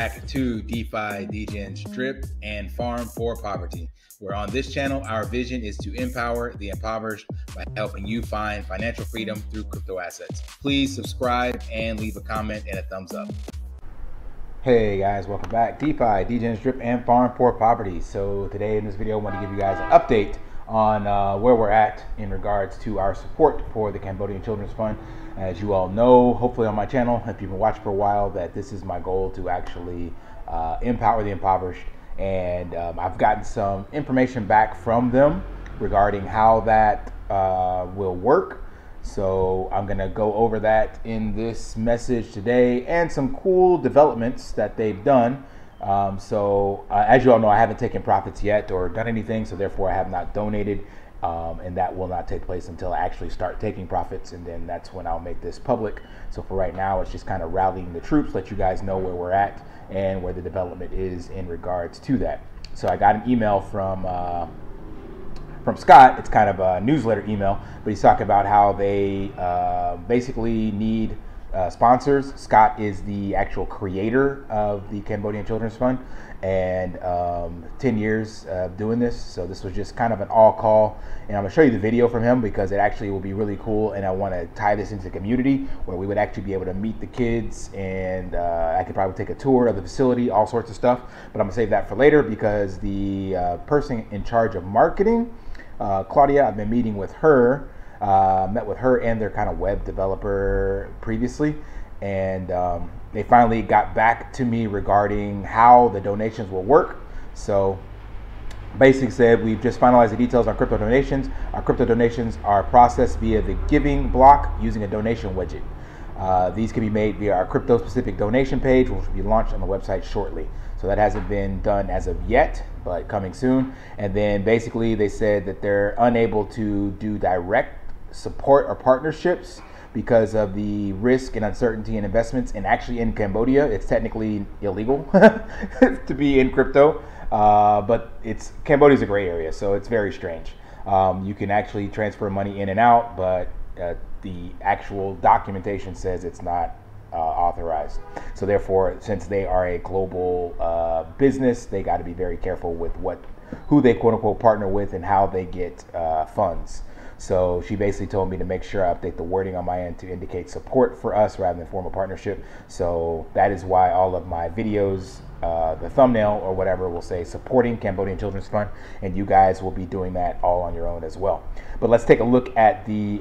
back to DeFi, Degens, Drip, and Farm for Poverty, where on this channel, our vision is to empower the impoverished by helping you find financial freedom through crypto assets. Please subscribe and leave a comment and a thumbs up. Hey guys, welcome back. DeFi, Degens, Drip, and Farm for Poverty. So today in this video, I want to give you guys an update on where we're at in regards to our support for the Cambodian Children's Fund. As you all know, hopefully on my channel, if you've been watching for a while, that this is my goal to actually empower the impoverished. And I've gotten some information back from them regarding how that will work. So I'm going to go over that in this message today and some cool developments that they've done. As you all know, I haven't taken profits yet or done anything, so therefore I have not donated, and that will not take place until I actually start taking profits, and then that's when I'll make this public. So for right now, it's just kind of rallying the troops, let you guys know where we're at and where the development is in regards to that. So I got an email from Scott. It's kind of a newsletter email, but he's talking about how they basically need sponsors. Scott is the actual creator of the Cambodian Children's Fund, and 10 years doing this. So this was just kind of an all call, and I'm gonna show you the video from him because it actually will be really cool, and I want to tie this into the community where we would actually be able to meet the kids, and I could probably take a tour of the facility, all sorts of stuff, but I'm gonna save that for later because the person in charge of marketing, Claudia, I've been meeting with her, met with her and their kind of web developer previously, and they finally got back to me regarding how the donations will work. So basically said, we've just finalized the details on crypto donations. Our crypto donations are processed via the giving block using a donation widget. These can be made via our crypto specific donation page, which will be launched on the website shortly. So that hasn't been done as of yet, but coming soon. And then basically they said that they're unable to do direct support or partnerships because of the risk and uncertainty in investments. And actually in Cambodia, it's technically illegal to be in crypto, but Cambodia's a gray area, so it's very strange. You can actually transfer money in and out, but the actual documentation says it's not authorized. So therefore, since they are a global business, they got to be very careful with who they quote unquote partner with and how they get funds. So she basically told me to make sure I update the wording on my end to indicate support for us rather than form a partnership. So that is why all of my videos, the thumbnail or whatever, will say supporting Cambodian Children's Fund, and you guys will be doing that all on your own as well. But let's take a look at the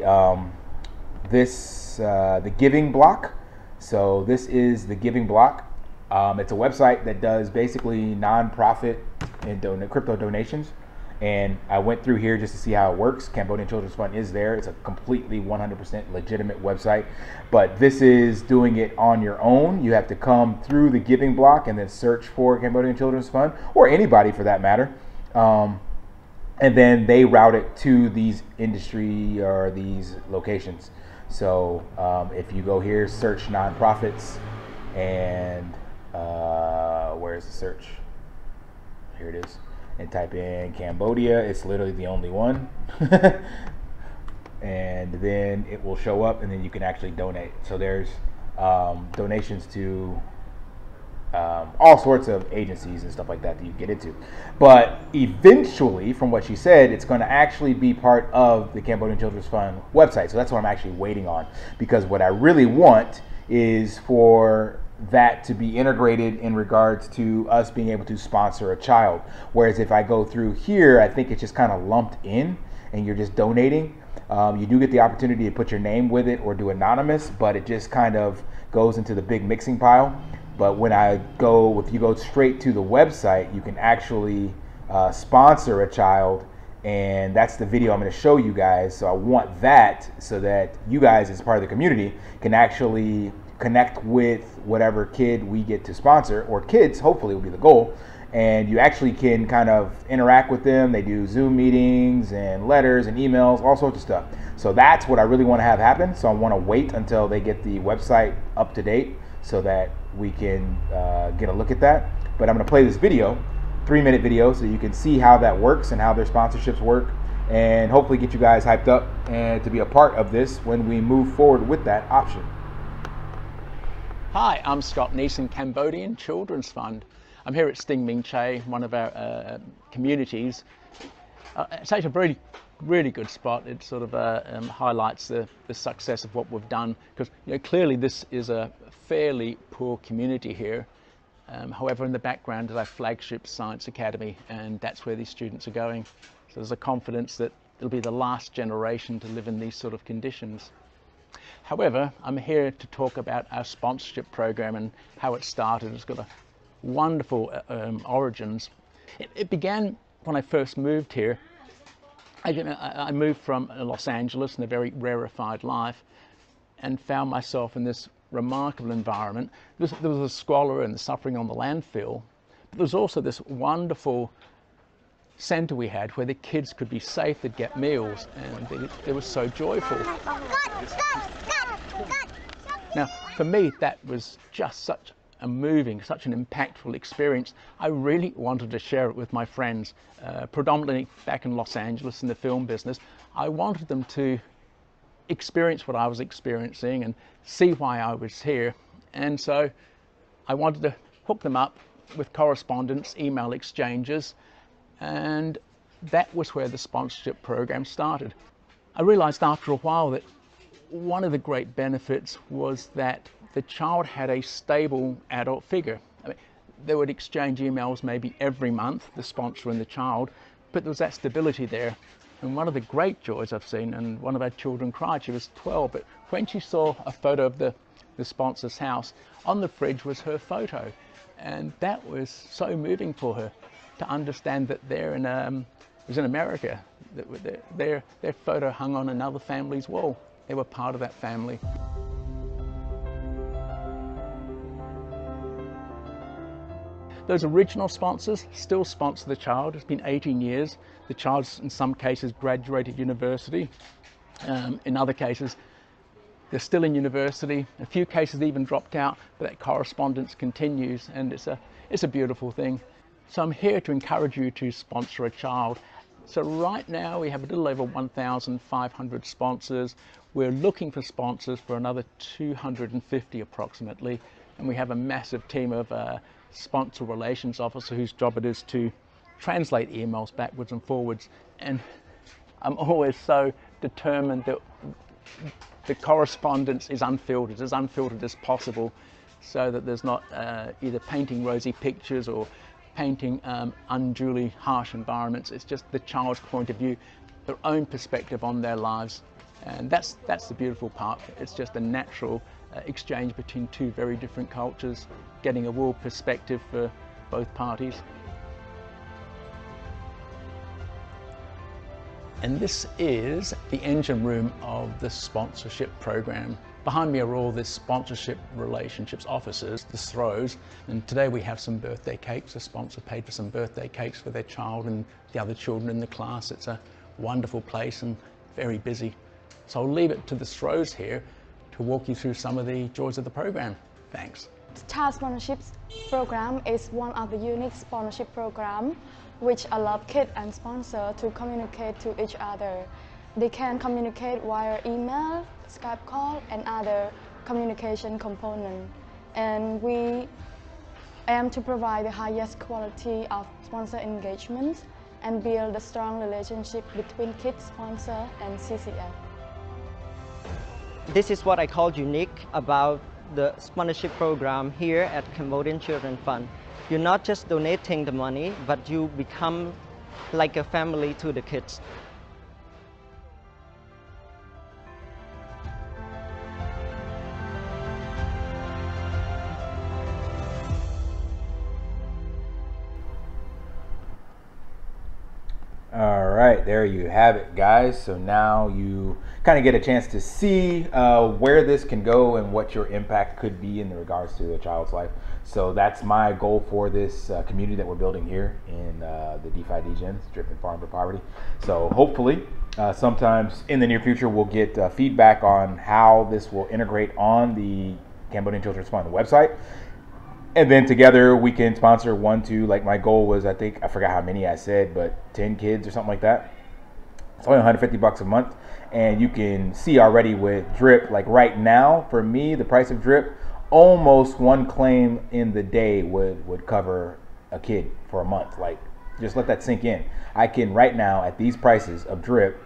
the giving block. So this is the giving block. It's a website that does basically non-profit and crypto donations. And I went through here just to see how it works. Cambodian Children's Fund is there. It's a completely 100% legitimate website, but this is doing it on your own. You have to come through the giving block and then search for Cambodian Children's Fund, or anybody for that matter. And then they route it to these industry or these locations. So if you go here, search nonprofits, and where's the search? Here it is. And type in Cambodia. It's literally the only one. And then it will show up, and then you can actually donate. So there's donations to all sorts of agencies and stuff like that you get into. But eventually, from what she said, it's going to actually be part of the Cambodian Children's Fund website. So that's what I'm actually waiting on, because what I really want is for that to be integrated in regards to us being able to sponsor a child. Whereas if I go through here, I think it's just kind of lumped in and you're just donating. You do get the opportunity to put your name with it or do anonymous, but it just kind of goes into the big mixing pile. But when if you go straight to the website, you can actually sponsor a child, and that's the video I'm going to show you guys. So I want that so that you guys, as part of the community, can actually connect with whatever kid we get to sponsor, or kids, hopefully will be the goal, and you actually can kind of interact with them. They do Zoom meetings and letters and emails, all sorts of stuff. So that's what I really want to have happen. So I want to wait until they get the website up to date so that we can get a look at that. But I'm going to play this video, 3-minute video, so you can see how that works and how their sponsorships work, and hopefully get you guys hyped up and to be a part of this when we move forward with that option. Hi, I'm Scott Neeson, Cambodian Children's Fund. I'm here at C.H.A.N.G.E, one of our communities. It's actually a really good spot. It sort of highlights the success of what we've done, because clearly this is a fairly poor community here. However, in the background is our flagship science academy, and that's where these students are going. So there's a confidence that it'll be the last generation to live in these sort of conditions. However, I'm here to talk about our sponsorship program and how it started. It's got a wonderful origins. It began when I first moved here. I moved from Los Angeles in a very rarefied life and found myself in this remarkable environment. There was a squalor and the suffering on the landfill, but there was also this wonderful centre we had where the kids could be safe, they'd get meals, and they were so joyful. Now, for me, that was just such a moving, such an impactful experience. I really wanted to share it with my friends, predominantly back in Los Angeles in the film business. I wanted them to experience what I was experiencing and see why I was here. And so I wanted to hook them up with correspondence, email exchanges, and that was where the sponsorship program started. I realized after a while that one of the great benefits was that the child had a stable adult figure. I mean, they would exchange emails maybe every month, the sponsor and the child, but there was that stability there. And one of the great joys I've seen, and one of our children cried, she was 12, but when she saw a photo of the sponsor's house, on the fridge was her photo. And that was so moving for her to understand that they're in, it was in America, that their photo hung on another family's wall. They were part of that family. Those original sponsors still sponsor the child. It's been 18 years. The child's in some cases graduated university. In other cases, they're still in university. A few cases even dropped out, but that correspondence continues, and it's a beautiful thing. So I'm here to encourage you to sponsor a child. So right now we have a little over 1,500 sponsors. We're looking for sponsors for another 250 approximately, and we have a massive team of sponsor relations officer whose job it is to translate emails backwards and forwards. And I'm always so determined that the correspondence is unfiltered, as unfiltered as possible, so that there's not either painting rosy pictures or painting unduly harsh environments. It's just the child's point of view, their own perspective on their lives. And that's the beautiful part. It's just a natural exchange between two very different cultures, getting a world perspective for both parties. And this is the engine room of the sponsorship program. Behind me are all the sponsorship relationships officers, the throws, and today we have some birthday cakes. A sponsor paid for some birthday cakes for their child and the other children in the class. It's a wonderful place and very busy. So I'll leave it to the throws here to walk you through some of the joys of the program. Thanks. Child Sponsorships Program is one of the unique sponsorship programs which allow kids and sponsors to communicate to each other. They can communicate via email, Skype call, and other communication components. And we aim to provide the highest quality of sponsor engagement and build a strong relationship between kids, sponsor, and CCF. This is what I call unique about the sponsorship program here at Cambodian Children's Fund. You're not just donating the money, but you become like a family to the kids. All right, there you have it, guys. So now you kind of get a chance to see where this can go and what your impact could be in regards to a child's life. So that's my goal for this community that we're building here in the Defi degens, Dripping Farm for Poverty. So hopefully sometimes in the near future we'll get feedback on how this will integrate on the Cambodian Children's Fund website. And then together we can sponsor 1, 2, like my goal was, I think, I forgot how many I said, but 10 kids or something like that. It's only $150 a month. And you can see already with Drip, like right now, for me, the price of Drip almost one claim in the day would cover a kid for a month. Like, just let that sink in. I can right now at these prices of drip,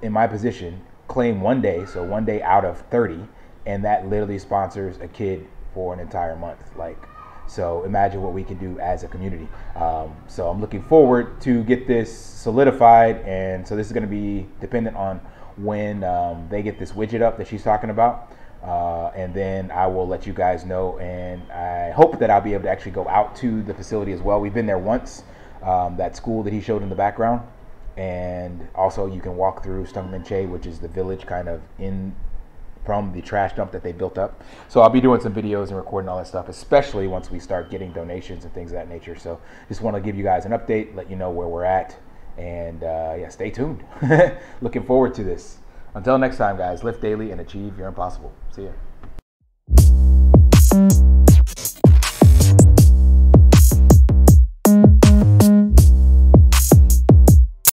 in my position, claim one day, so one day out of 30, and that literally sponsors a kid for an entire month. Like, so imagine what we can do as a community. So I'm looking forward to get this solidified, and so this is going to be dependent on when they get this widget up that she's talking about. And then I will let you guys know, and I hope that I'll be able to actually go out to the facility as well. We've been there once, that school that he showed in the background, and also you can walk through C.H.A.N.G.E, which is the village kind of in from the trash dump that they built up. So I'll be doing some videos and recording all that stuff, especially once we start getting donations and things of that nature. So just want to give you guys an update, let you know where we're at, and yeah, stay tuned. Looking forward to this. Until next time, guys, lift daily and achieve your impossible. See ya.